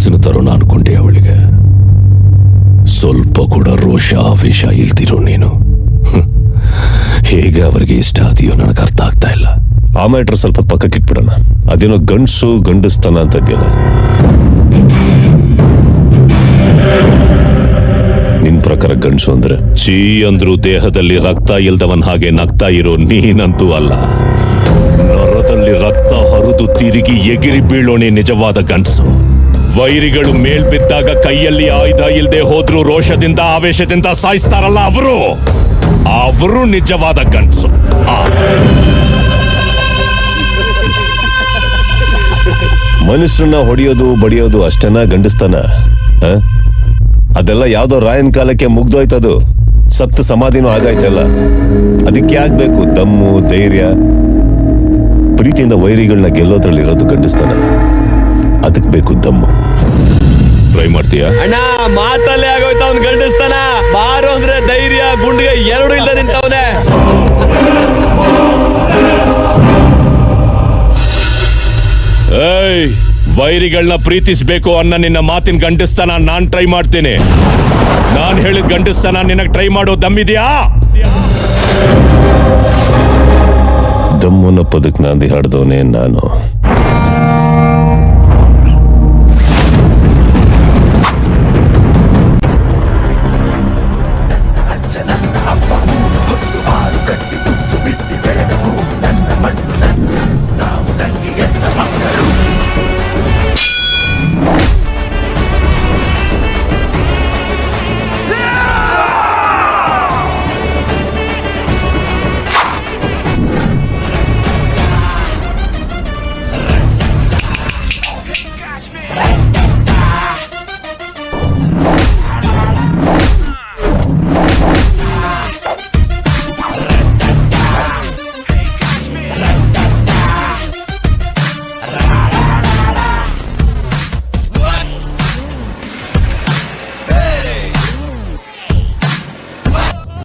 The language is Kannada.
ಮನಸ್ಸಿನ ತರೋಣ ಅನ್ಕೊಂಡೆ ಅವಳಿಗೆ. ಸ್ವಲ್ಪ ಕೂಡ ರೋಷ ಆವೇಶ ಇಲ್ದಿರೋ ನೀನು ಹೇಗೆ ಅವರಿಗೆ ಇಷ್ಟ ಆದಿಯೋ ನನಗೆ ಅರ್ಥ ಆಗ್ತಾ ಇಲ್ಲ. ಆ ಮ್ಯಾಟ್ರ್ ಸ್ವಲ್ಪ ಪಕ್ಕಕ್ಕೆ ಇಟ್ಬಿಡೋಣ. ಅದೇನೋ ಗಂಡಸು ಗಂಡಸ್ತನ ಅಂತ ಇದೆಯಲ್ಲ, ನಿನ್ ಪ್ರಕಾರ ಗಂಡಸು ಅಂದ್ರೆ ಚೀ ಅಂದ್ರು ದೇಹದಲ್ಲಿ ರಕ್ತ ಇಲ್ದವನ್ ಹಾಗೆ ನಗ್ತಾ ಇರೋ ನೀನಂತೂ ಅಲ್ಲ. ನರದಲ್ಲಿ ರಕ್ತ ಹರಿದು ತಿರುಗಿ ಎಗಿರಿ ಬೀಳೋಣೆ ನಿಜವಾದ ಗಂಡಸು. ವೈರಿಗಳು ಮೇಲ್ ಬಿದ್ದಾಗ ಕೈಯಲ್ಲಿ ಆಯುಧ ಇಲ್ದೆ ಹೋದ್ರೂ ರೋಷದಿಂದ ಆವೇಶದಿಂದ ಸಾಯಿಸ್ತಾರಲ್ಲ ಅವರು ನಿಜವಾದ ಗಂಡಸು. ಮನುಷ್ಯರನ್ನ ಹೊಡೆಯೋದು ಬಡಿಯೋದು ಅಷ್ಟೇನಾ ಗಂಡಸ್ತನ? ಅದೆಲ್ಲ ಯಾವ್ದೋ ರಾಯನ್ ಕಾಲಕ್ಕೆ ಮುಗ್ದೋಯ್ತದು. ಸತ್ತು ಸಮಾಧಿನೂ ಆಗಾಯ್ತಲ್ಲ. ಅದಕ್ಕೆ ಆಗ್ಬೇಕು ದಮ್ಮು ಧೈರ್ಯ? ಪ್ರೀತಿಯಿಂದ ವೈರಿಗಳನ್ನ ಗೆಲ್ಲೋದ್ರಲ್ಲಿ ಇರೋದು ಗಂಡಸ್ತನ. ಅದಕ್ಕೆ ಬೇಕು ದಮ್ಮು. ಟ್ರೈ ಮಾಡ್ತೀಯಾ? ಅಣ್ಣ ಮಾತಲ್ಲೇ ಆಗೋಯ್ತ ಅವ್ನ್ ಗಂಡಸ್ತಾನ. ಬಾರು ಅಂದ್ರೆ ಧೈರ್ಯ, ಗುಂಡಿಗೆ ಎರಡು ಇಲ್ದ ನಿಂತವನೆ. ಏಯ್, ವೈರಿಗಳನ್ನ ಪ್ರೀತಿಸ್ಬೇಕು ಅನ್ನೋ ನಿನ್ನ ಮಾತಿನ ಗಂಡಸ್ತನ ನಾನ್ ಟ್ರೈ ಮಾಡ್ತೀನಿ. ನಾನ್ ಹೇಳಿದ ಗಂಡಸ್ತನ ನಿನಗ್ ಟ್ರೈ ಮಾಡೋ ದಮ್ಮಿದ್ಯಾ? ದಮ್ಮನ ಪದಕ್ ನಾಂದಿ ಹಾಡ್ದವನೇ ನಾನು.